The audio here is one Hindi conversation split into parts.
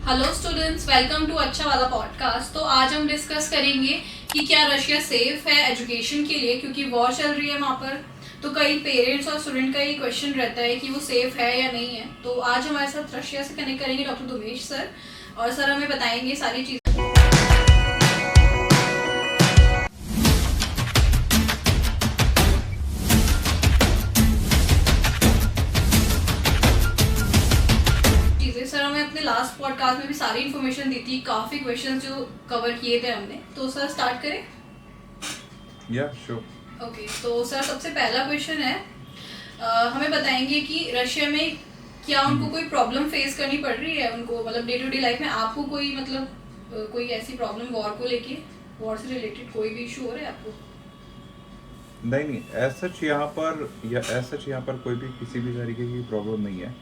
हेलो स्टूडेंट्स, वेलकम टू अच्छा वाला पॉडकास्ट। तो आज हम डिस्कस करेंगे कि क्या रशिया सेफ है एजुकेशन के लिए, क्योंकि वॉर चल रही है वहाँ पर। तो कई पेरेंट्स और स्टूडेंट का ये क्वेश्चन रहता है कि वो सेफ है या नहीं है। तो आज हमारे साथ रशिया से कनेक्ट करेंगे डॉक्टर दुमेश सर, और सर हमें बताएंगे सारी चीज़ें। सर हमें अपने लास्ट पॉडकास्ट में भी सारी इन्फॉर्मेशन दी थी, काफ़ी क्वेश्चन जो कवर किए थे हमने। तो सर स्टार्ट करें? या श्योर। ओके, तो सर सबसे पहला क्वेश्चन है, हमें बताएंगे कि रशिया में क्या उनको कोई प्रॉब्लम फेस करनी पड़ रही है उनको, मतलब डे टू डे लाइफ में आपको कोई कोई ऐसी प्रॉब्लम वॉर को लेके, वॉर से रिलेटेड कोई भी इशू हो रहा है आपको? नहीं, एज सच यहाँ पर कोई भी किसी भी तरीके की प्रॉब्लम नहीं है।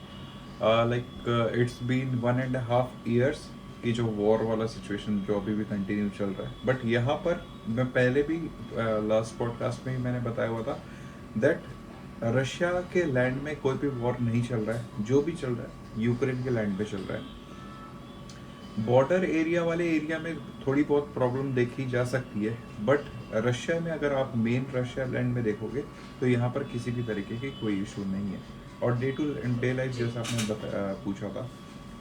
लाइक इट्स बीन 1.5 years की जो वॉर वाला सिचुएशन जो अभी भी कंटिन्यू चल रहा है। बट यहाँ पर मैं पहले भी लास्ट पॉडकास्ट में ही मैंने बताया हुआ था दैट रशिया के लैंड में कोई भी वॉर नहीं चल रहा है। जो भी चल रहा है यूक्रेन के लैंड पे चल रहा है। बॉर्डर एरिया वाले एरिया में थोड़ी बहुत प्रॉब्लम देखी जा सकती है, बट रशिया में अगर आप मेन रशिया लैंड में देखोगे तो यहाँ पर किसी भी तरीके की कोई इशू नहीं है। और डे टू डे लाइफ जैसा आपने पूछा था,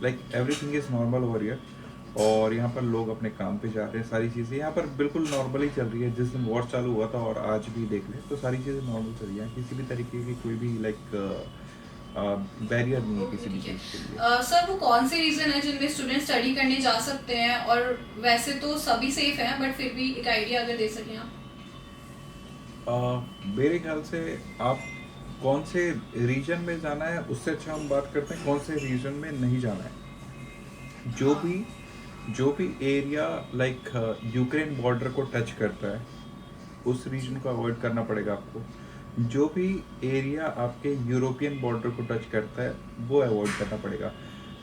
like everything is normal over here. और यहाँ पर लोग अपने काम पे जा रहे हैं, सारी चीज़ें यहाँ पर बिल्कुल नॉर्मली चल रही है। जिस दिन वॉर चालू हुआ था और आज भी देख ले तो सारी चीज़ें नॉर्मल चल रही हैं। किसी भी तरीके की कोई भी बैरियर नहीं है किसी भी चीज़ के लिए। सर वो कौन से रीज़न है जिनमें स्टूडेंट स्टडी करने जा सकते हैं, और वैसे तो सभी सेफ हैं बट फिर भी एक आइडिया अगर दे सकें आप? मेरे ख्याल से आप कौन से रीजन में जाना है उससे अच्छा हम बात करते हैं कौन से रीजन में नहीं जाना है। जो भी एरिया लाइक यूक्रेन बॉर्डर को टच करता है उस रीजन को अवॉइड करना पड़ेगा आपको। जो भी एरिया आपके यूरोपियन बॉर्डर को टच करता है वो अवॉइड करना पड़ेगा।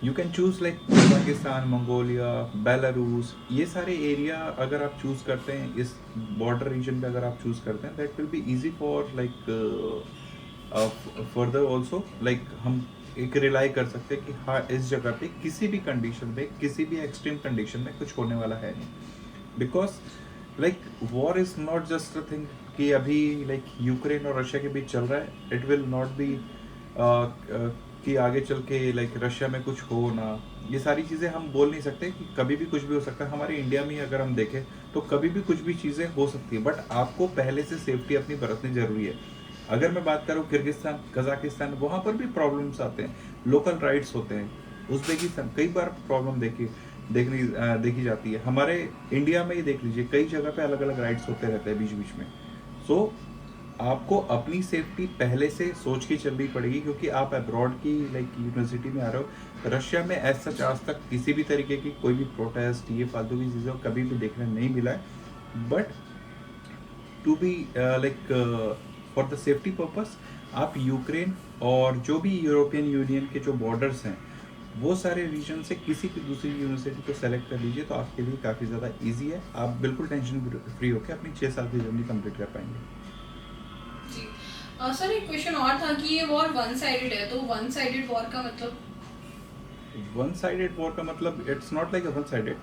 You can choose like Pakistan, Mongolia, Belarus, ये सारे एरिया अगर आप चूज करते हैं इस बॉर्डर रीजन पे, अगर आप चूज करते हैं that will be easy for like further also. Like हम एक रिलाई कर सकते हैं कि हाँ इस जगह पे किसी भी कंडीशन में, किसी भी एक्सट्रीम कंडीशन में कुछ होने वाला है नहीं। Because like war is not just a thing कि अभी लाइक यूक्रेन और रशिया के बीच चल रहा है। इट विल नॉट बी कि आगे चल के लाइक रशिया में कुछ हो ना। ये सारी चीज़ें हम बोल नहीं सकते कि कभी भी कुछ भी हो सकता है। हमारे इंडिया में ही अगर हम देखें तो कभी भी कुछ भी चीज़ें हो सकती है, बट आपको पहले से सेफ्टी अपनी बरतनी जरूरी है। अगर मैं बात करूँ किर्गिस्तान, कजाकिस्तान, वहाँ पर भी प्रॉब्लम्स आते हैं, लोकल राइट्स होते हैं। उज़्बेकिस्तान कई बार प्रॉब्लम देखी जाती है। हमारे इंडिया में ही देख लीजिए, कई जगह पे अलग अलग राइट्स होते रहते हैं बीच बीच में। सो आपको अपनी सेफ्टी पहले से सोच के चलनी पड़ेगी, क्योंकि आप अब्रॉड की लाइक यूनिवर्सिटी में आ रहे हो। रशिया में एज सच आज तक किसी भी तरीके की कोई भी प्रोटेस्ट, ये फालतू की चीज़ें कभी भी देखने नहीं मिला है। But to be like for the safety purpose आप यूक्रेन और जो भी यूरोपियन यूनियन के जो बॉर्डर्स हैं वो सारे रीजन से किसी भी दूसरी यूनिवर्सिटी को सेलेक्ट कर लीजिए, तो आपके लिए काफ़ी ज़्यादा इजी है। आप बिल्कुल टेंशन फ्री होकर अपनी 6 साल की जर्नी कंप्लीट कर पाएंगे। जी सर, एक क्वेश्चन और था कि ये वॉर वन साइडेड है, तो वन साइडेड वॉर का मतलब? वन साइडेड वॉर का मतलब it's not like one sided.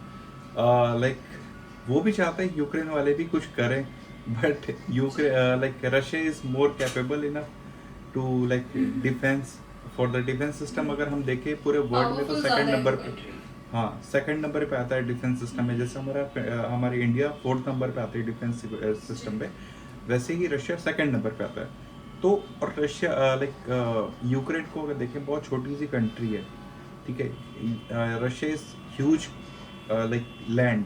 Like वो भी चाहते हैं यूक्रेन वाले भी कुछ करें, but Ukraine like Russia is more capable enough to like defence. For the defence system अगर हम देखें पूरे वर्ल्ड में तो सेकंड नंबर पे, हाँ सेकंड नंबर पे आता है डिफेंस सिस्टम में। जैसे हमारे इंडिया 4th नंबर पे आता है डिफेंस सिस्टम पे, वैसे ही रशिया सेकंड नंबर पे आता है। तो और रशिया लाइक यूक्रेन को अगर देखें बहुत छोटी सी कंट्री है, ठीक है। Russia is huge like land,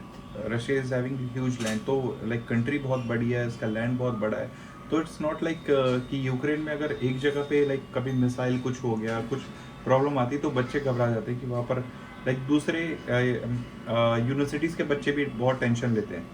Russia is having huge land, तो लाइक कंट्री बहुत बड़ी है, इसका लैंड बहुत बड़ा है। तो इट्स नॉट लाइक कि यूक्रेन में अगर एक जगह पे लाइक कभी मिसाइल कुछ हो गया, कुछ प्रॉब्लम आती तो बच्चे घबरा जाते हैं कि वहाँ पर लाइक दूसरे यूनिवर्सिटीज़ के बच्चे भी बहुत टेंशन लेते हैं।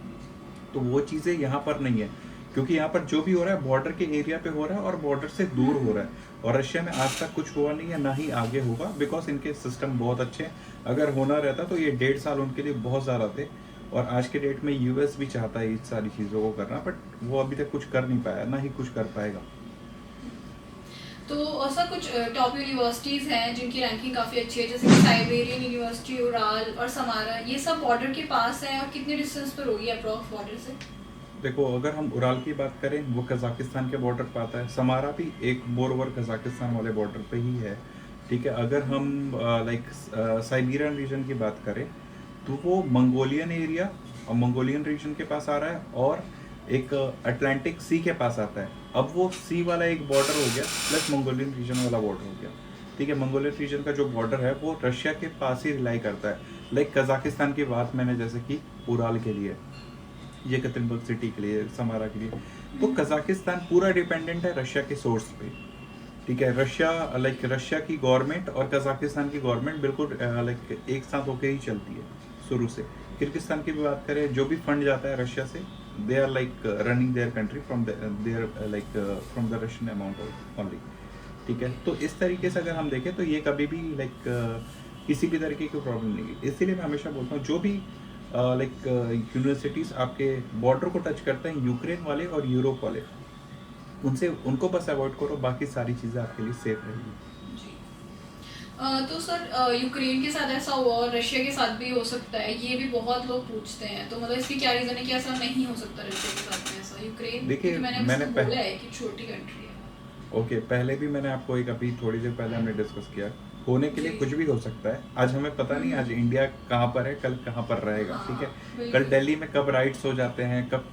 तो वो चीज़ें यहाँ पर नहीं है, क्योंकि यहाँ पर जो भी हो रहा है बॉर्डर के एरिया पे हो रहा है और बॉर्डर से दूर हो रहा है। और रशिया में आज तक कुछ हुआ नहीं है, ना ही आगे होगा, बिकॉज इनके सिस्टम बहुत अच्छे हैं। अगर होना रहता तो ये 1.5 साल उनके लिए बहुत ज़्यादा थे। और आज के डेट में यूएस भी चाहता है इस सारी चीज़ों को करना, बट वो अभी तक कुछ कर नहीं पाया, ना ही कुछ कर पाएगा। तो ऐसा कुछ टॉप यूनिवर्सिटीज़ हैं जिनकी रैंकिंग काफ़ी अच्छी है, जैसे कि साइबेरियन यूनिवर्सिटी, उराल और समारा, ये सब बॉर्डर के पास है और कितने डिस्टेंस पर होगी अप्रॉक्स बॉर्डर से? देखो, अगर हम उराल की बात करें वो कजाकिस्तान के बॉर्डर पर आता है, समारा भी एक मोर ओवर कजाकिस्तान वाले बॉर्डर पे ही है। ठीक है, अगर हम लाइक साइबेरियन रीजन की बात करें तो वो मंगोलियन एरिया और मंगोलियन रीजन के पास आ रहा है, और एक अटलांटिक सी के पास आता है। अब वो सी वाला एक बॉर्डर हो गया प्लस मंगोलियन रीजन वाला बॉर्डर हो गया। ठीक है, मंगोलियन रीजन का जो बॉर्डर है वो रशिया के पास ही रिलाई करता है। लाइक कजाकिस्तान की बात मैंने जैसे कि उराल के लिए, येकतरिनबर्ग सिटी के लिए, समारा के लिए, तो कजाकिस्तान पूरा डिपेंडेंट है रशिया के सोर्स पे। ठीक है, रशिया लाइक रशिया की गवर्नमेंट और कजाकिस्तान की गवर्नमेंट बिल्कुल लाइक एक साथ होकर ही चलती है शुरू से। किर्गिस्तान की भी बात करें, जो भी फंड जाता है रशिया से, they are like running their country from their like from the Russian amount only. ठीक है, तो इस तरीके से अगर हम देखें तो ये कभी भी लाइक किसी भी तरीके की प्रॉब्लम नहीं है। इसीलिए मैं हमेशा बोलता हूँ जो भी लाइक यूनिवर्सिटीज़ आपके बॉर्डर को टच करते हैं, यूक्रेन वाले और यूरोप वाले, उनसे उनको बस अवॉइड करो, बाकी सारी चीज़ें आपके लिए सेफ रहेगी। जी। तो सर यूक्रेन के साथ ऐसा हुआ और रशिया के साथ भी हो सकता है, ये भी बहुत लोग पूछते हैं, तो मतलब इसकी क्या रीज़न है कि ऐसा नहीं हो सकता रशिया के साथ में ऐसा? यूक्रेन, देखिए, क्योंकि मैंने मैंने उसको बोला है कि छोटी कंट्री है। ओके, पहले भी मैंने आपको एक अभी थोड़ी देर पहले हमने डिस्कस किया, होने के लिए जी। कुछ भी हो सकता है। आज हमें पता नहीं आज इंडिया कहाँ पर है, कल कहाँ पर रहेगा। हाँ, ठीक है, बिल्कुल। कल दिल्ली में कब राइट्स हो जाते हैं, कब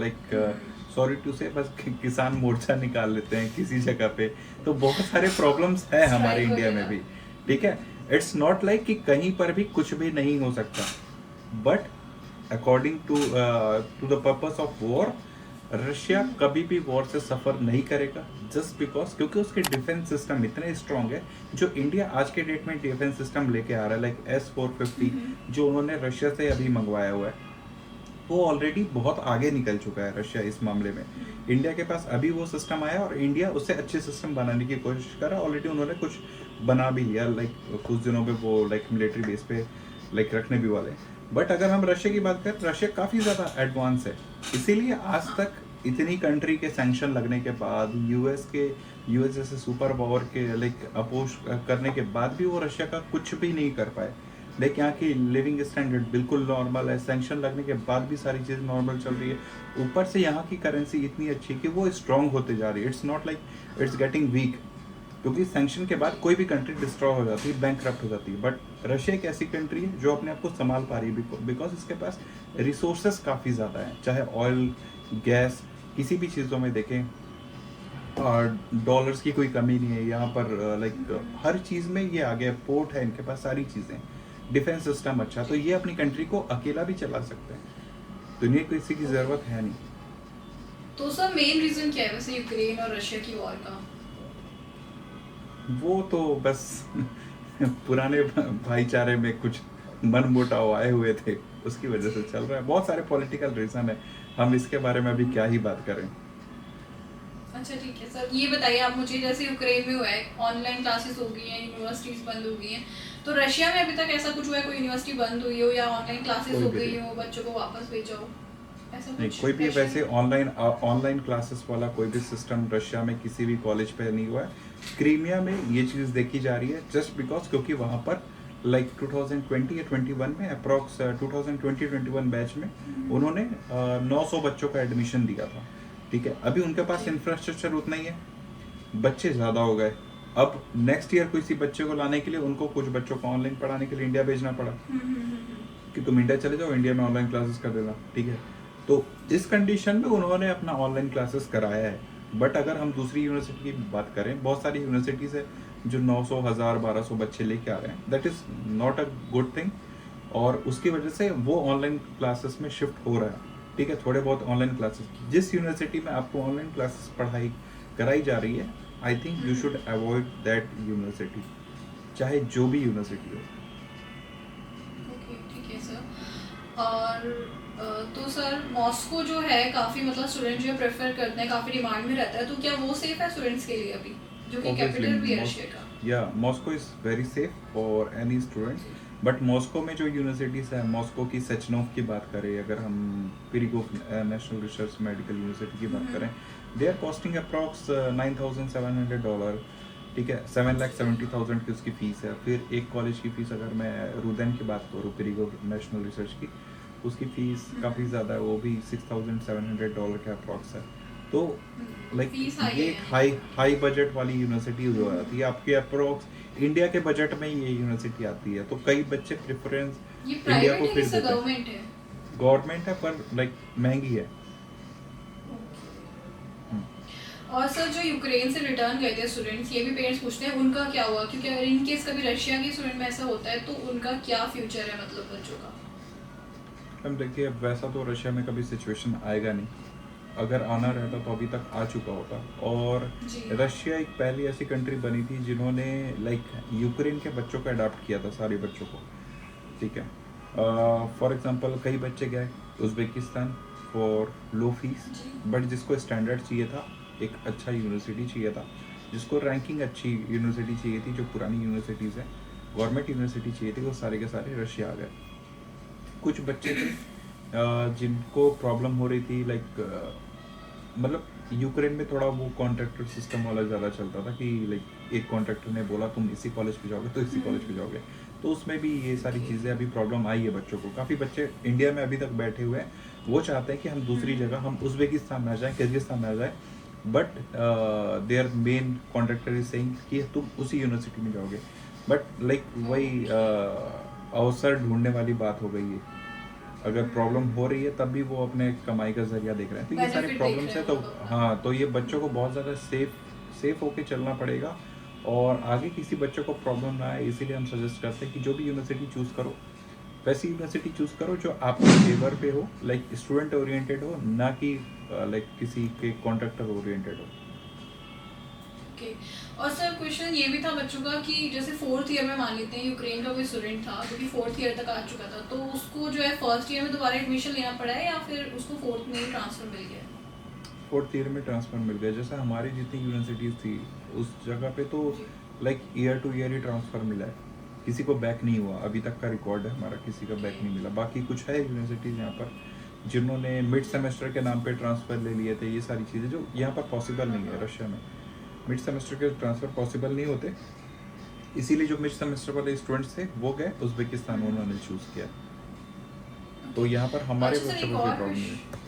लाइक सॉरी टू से बस किसान मोर्चा निकाल लेते हैं किसी जगह पे, तो बहुत सारे प्रॉब्लम्स है हमारे स्ट्राइक इंडिया में वगैरह। भी। ठीक है, इट्स नॉट लाइक कि कहीं पर भी कुछ भी नहीं हो सकता, but according to the purpose of war, Russia कभी भी वॉर से सफर नहीं करेगा, जस्ट बिकॉज क्योंकि उसके डिफेंस सिस्टम इतने स्ट्रांग है। जो इंडिया आज के डेट में डिफेंस सिस्टम लेके आ रहा है, लाइक S-450 जो उन्होंने रशिया से अभी मंगवाया हुआ है, वो ऑलरेडी बहुत आगे निकल चुका है रशिया इस मामले में। इंडिया के पास अभी वो सिस्टम आया और इंडिया उससे अच्छे सिस्टम बनाने की कोशिश कर रहा है। ऑलरेडी उन्होंने कुछ बना भी लिया, लाइक कुछ दिनों पे वो लाइक मिलिट्री बेस पे लाइक रखने भी वाले हैं। बट अगर हम रशिया की बात करें, रशिया काफ़ी ज़्यादा एडवांस है। इसीलिए आज तक इतनी कंट्री के सैंक्शन लगने के बाद, यूएस जैसे सुपर पावर के लाइक अपोज करने के बाद भी वो रशिया का कुछ भी नहीं कर पाए। लाइक यहाँ की लिविंग स्टैंडर्ड बिल्कुल नॉर्मल है, सैंक्शन लगने के बाद भी सारी चीज़ नॉर्मल चल रही है। ऊपर से यहाँ की करेंसी इतनी अच्छी है कि वो स्ट्रांग होते जा रही है। It's not like it's getting weak, क्योंकि सैंक्शन के बाद कोई भी कंट्री डिस्ट्रॉय हो जाती है, बैंकरप्ट हो जाती है। बट रशिया एक ऐसी कंट्री है जो अपने आप को संभाल पा रही है, बिकॉज इसके पास रिसोर्सेस काफ़ी ज़्यादा हैं, चाहे ऑयल, गैस, किसी भी चीज़ों में देखें, और डॉलर्स की कोई कमी नहीं है यहाँ पर। लाइक हर चीज़ में ये आगे, पोर्ट है इनके पास, सारी चीज़ें, डिफेंस सिस्टम अच्छा, तो ये अपनी कंट्री को अकेला भी चला सकते हैं, दुनिया को किसी की ज़रूरत है नहीं। तो सर मेन रीज़न क्या है वैसे यूक्रेन और रशिया की वॉर का? वो तो बस पुराने भाईचारे में कुछ मन मुटाव आए हुए थे, उसकी वजह से चल रहा है। बहुत सारे पॉलिटिकल रीजन है, हम इसके बारे में अभी क्या ही बात करें। अच्छा ठीक है सर, ये बताइए आप मुझे, जैसे यूक्रेन में हुआ है, ऑनलाइन क्लासेस हो गई हैं, यूनिवर्सिटीज बंद हो गई हैं, तो रशिया में अभी तक ऐसा कुछ हुआ है, कोई यूनिवर्सिटी बंद हुई हो या ऑनलाइन क्लासेस कोई हो भी गई नहीं। हो, बच्चों को वापस भेजा हो, ऐसा नहीं, कुछ कोई भी रशिया वैसे में? ऑनलाइन क्लासेस वाला कोई भी सिस्टम रशिया में किसी भी कॉलेज पे नहीं हुआ है। क्रीमिया में ये चीज़ देखी जा रही है, जस्ट बिकॉज क्योंकि वहाँ पर लाइक 2020 या 21 में अप्रॉक्स 2020-21 बैच में उन्होंने 900 बच्चों का एडमिशन दिया था। ठीक है, अभी उनके पास इंफ्रास्ट्रक्चर उतना ही है, बच्चे ज़्यादा हो गए। अब नेक्स्ट ईयर किसी बच्चे को लाने के लिए उनको कुछ बच्चों को ऑनलाइन पढ़ाने के लिए इंडिया भेजना पड़ा कि तुम इंडिया चले जाओ, इंडिया में ऑनलाइन क्लासेस कर देना। ठीक है, तो इस कंडीशन में उन्होंने अपना ऑनलाइन क्लासेस कराया है। बट अगर हम दूसरी यूनिवर्सिटी की बात करें, बहुत सारी यूनिवर्सिटीज़ है जो 900, 1000, 1200 बच्चे लेके आ रहे हैं, that is not a good thing, और उसकी वजह से वो ऑनलाइन क्लासेस में शिफ्ट हो रहा है। ठीक है, थोड़े बहुत ऑनलाइन क्लासेस, जिस यूनिवर्सिटी में आपको ऑनलाइन क्लासेस पढ़ाई कराई जा रही है, I think you should avoid that university, चाहे जो भी यूनिवर्सिटी हो। ओके ठीक है सर। और तो सर मॉस्को जो है काफ़ी, मतलब स्टूडेंट जो है प्रेफर करते हैं, काफ़ी डिमांड में रहता है, तो क्या वो सेफ है स्टूडेंट्स के लिए अभी, जो कि कैपिटल भी है रशिया का? या Moscow is very safe for any students. But Moscow में जो यूनिवर्सिटीज़ है, मॉस्को की सेचनोव की बात करें, अगर हम पिरिगोव नेशनल रिसर्च मेडिकल यूनिवर्सिटी की बात करें, दे आर कॉस्टिंग अप्रॉक्स $9,700 ठीक है, 7,70,000 की उसकी फ़ीस है। फिर एक कॉलेज की फ़ीस अगर मैं रुदेन की बात करूँ, पेरिगो नेशनल रिसर्च की, उसकी फ़ीस काफ़ी ज़्यादा है, वो भी $6,700 के अप्रॉक्स है। तो लाइक फीस हाई ये है। हाई हाई बजट वाली यूनिवर्सिटी हो जाती है आपके अप्रॉक्स इंडिया के बजट में ये यूनिवर्सिटी आती है। तो कई बच्चे प्रेफरेंस ये इंडिया प्राइवेट को है फिर कि देते हैं। गवर्नमेंट है? गवर्नमेंट है पर लाइक महंगी है। और सर जो यूक्रेन से रिटर्न गए थे स्टूडेंट्स, ये भी पेरेंट्स पूछते हैं उनका क्या हुआ, क्योंकि अगर इन केस कभी रशिया के स्टूडेंट में ऐसा होता है तो उनका क्या फ्यूचर है, मतलब बच्चों का? हम देखिए, अब वैसा तो रशिया में कभी सिचुएशन आएगा नहीं। अगर आना रहता तो अभी तक आ चुका होता। और जी। रशिया एक पहली ऐसी कंट्री बनी थी जिन्होंने लाइक यूक्रेन के बच्चों को अडॉप्ट किया था, सारे बच्चों को, ठीक है। फॉर एग्जांपल कई बच्चे गए उज़्बेकिस्तान फॉर लो फीस, जी। बट जिसको स्टैंडर्ड चाहिए था, एक अच्छा यूनिवर्सिटी चाहिए था, जिसको रैंकिंग अच्छी यूनिवर्सिटी चाहिए थी, जो पुरानी यूनिवर्सिटीज़ हैं, गवर्नमेंट यूनिवर्सिटी चाहिए थी, वो सारे के सारे रशिया आ गए। कुछ बच्चे थे जिनको प्रॉब्लम हो रही थी, लाइक मतलब यूक्रेन में थोड़ा वो कॉन्ट्रैक्टर सिस्टम वाला ज़्यादा चलता था कि लाइक एक कॉन्ट्रैक्टर ने बोला तुम इसी कॉलेज पे जाओगे तो इसी कॉलेज पे जाओगे। तो उसमें भी ये सारी चीज़ें अभी प्रॉब्लम आई है बच्चों को। काफ़ी बच्चे इंडिया में अभी तक बैठे हुए हैं, वो चाहते हैं कि हम दूसरी जगह, हम उज़्बेकिस्तान में आ जाएँ, किर्गिस्तान में आ जाएँ, but their main contractor is saying कि तुम उसी यूनिवर्सिटी में जाओगे। बट लाइक वही अवसर ढूंढने वाली बात हो गई है। अगर प्रॉब्लम हो रही है तब भी वो अपने कमाई का जरिया देख रहे हैं। तो ये सारे Benefit देख प्रॉब्लम्स रहे हैं। हैं तो वो लोग। हाँ, तो ये बच्चों को बहुत ज़्यादा सेफ होके चलना पड़ेगा, और आगे किसी बच्चों को प्रॉब्लम ना आए, इसीलिए हम सजेस्ट करते हैं कि जो भी यूनिवर्सिटी चूज़ करो, वैसी यूनिवर्सिटी चूज़ करो जो आपके फेवर पे हो, लाइक स्टूडेंट ओरिएंटेड हो, ना कि लाइक किसी के कॉन्ट्रैक्टर ओरिएंटेड हो। ओके। और सर क्वेश्चन ये भी था बच्चों का कि जैसे फोर्थ ईयर में मान लेते हैं यूक्रेन का कोई स्टूडेंट था जो कि फोर्थ ईयर तक आ चुका था, तो उसको जो है फर्स्ट ईयर में दोबारा एडमिशन लेना पड़ा है या फिर उसको फोर्थ में ही ट्रांसफर मिल गया है? फोर्थ ईयर में ट्रांसफ़र मिल गया। जैसे हमारी जितनी यूनिवर्सिटीज़ थी उस जगह पे तो जी। लाइक ईयर टू ईयर ही ट्रांसफ़र मिला है, किसी को बैक नहीं हुआ। अभी तक का रिकॉर्ड है हमारा, किसी का बैक नहीं मिला। बाकी कुछ है यूनिवर्सिटीज़ यहाँ पर जिन्होंने मिड सेमेस्टर के नाम पे ट्रांसफ़र ले लिए थे। ये सारी चीज़ें जो यहाँ पर पॉसिबल नहीं है रशिया में, मिड सेमेस्टर के ट्रांसफ़र पॉसिबल नहीं होते, इसीलिए जो मिड सेमेस्टर वाले स्टूडेंट्स थे वो गए उज़्बेकिस्तान, उन्होंने चूज़ किया। तो यहाँ पर हमारे अच्छा सर, बच्चों एक को कोई और प्रॉब्लम नहीं है।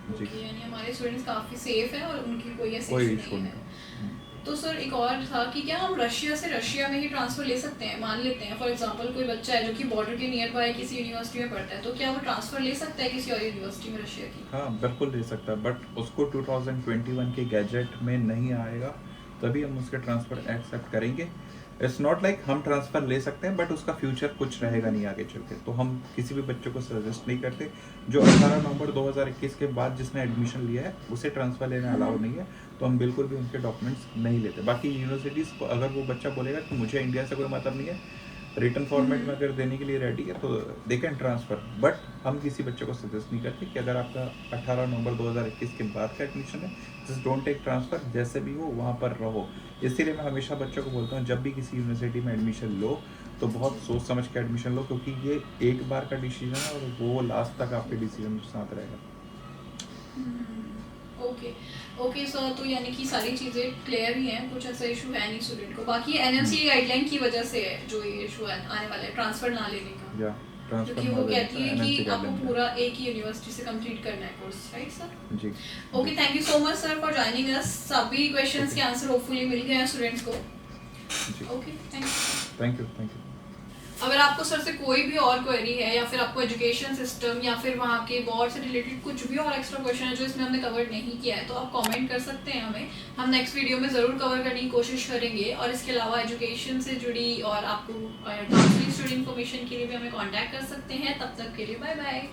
जी, ओके, यानी हमारे स्टूडेंट्स काफ़ी सेफ हैं और उनकी कोई ऐसी कोई इशू इशू नहीं नहीं है। है। तो सर एक और था कि क्या हम रशिया से रशिया में ही ट्रांसफर ले सकते हैं? मान लेते हैं फॉर एग्जांपल कोई बच्चा है जो कि बॉर्डर के नियर बाय किसी यूनिवर्सिटी में पढ़ता है, तो क्या वो ट्रांसफर ले सकता है किसी और यूनिवर्सिटी में रशिया की? हाँ, बिल्कुल ले सकता है, बट उसको 2021 के गैजेट में नहीं आएगा, तभी हम उसके ट्रांसफ़र एक्सेप्ट करेंगे। इट्स नॉट लाइक हम ट्रांसफ़र ले सकते हैं बट उसका फ्यूचर कुछ रहेगा नहीं आगे चल के। तो हम किसी भी बच्चे को सजेस्ट नहीं करते। जो 18 नवंबर 2021 के बाद जिसने एडमिशन लिया है उसे ट्रांसफ़र लेना अलाउ नहीं है, तो हम बिल्कुल भी उनके डॉक्यूमेंट्स नहीं लेते। बाकी यूनिवर्सिटीज़ को अगर वो बच्चा बोलेगा कि मुझे इंडिया से कोई मतलब नहीं है, रिटर्न फॉर्मेट में अगर देने के लिए रेडी है तो दे कैन ट्रांसफ़र। बट हम किसी बच्चे को सजेस्ट नहीं करते कि अगर आपका 18 नवंबर 2021 के बाद का एडमिशन है, जस्ट डोंट टेक ट्रांसफ़र, जैसे भी हो वहाँ पर रहो। इसीलिए मैं हमेशा बच्चों को बोलता हूँ जब भी किसी यूनिवर्सिटी में एडमिशन लो तो बहुत सोच समझ के एडमिशन लो, क्योंकि ये एक बार का डिसीजन है और वो लास्ट तक आपके डिसीजन के साथ रहेगा। ओके। ओके सर, तो यानी कि सारी चीज़ें क्लियर ही हैं, कुछ ऐसा इशू है नहीं स्टूडेंट को। बाकी एनएमसी गाइडलाइन की वजह से है जो ये इशू आने वाला है ट्रांसफ़र ना लेने का, या ट्रांसफ़र क्योंकि ना वो लेने कहती का है NMC कि आपको गाइडलाइन पूरा एक ही यूनिवर्सिटी से कंप्लीट करना है कोर्स, राइट सर? है। जी okay, thank you so much sir for joining us. सभी क्वेश्चंस के आंसर होपफुली मिल गए हैं स्टूडेंट्स को। जी, okay, thank you. Thank you, thank you. अगर आपको सर से कोई भी और क्वेरी है या फिर आपको एजुकेशन सिस्टम या फिर वहाँ के वॉर से रिलेटेड कुछ भी और एक्स्ट्रा क्वेश्चन है जो इसमें हमने कवर नहीं किया है, तो आप कमेंट कर सकते हैं हमें। हम नेक्स्ट वीडियो में ज़रूर कवर करने की कोशिश करेंगे। और इसके अलावा एजुकेशन से जुड़ी और आपको काउंसलिंग स्टडी इन्फॉर्मेशन के लिए भी हमें कॉन्टैक्ट कर सकते हैं। तब तक के लिए बाय बाय।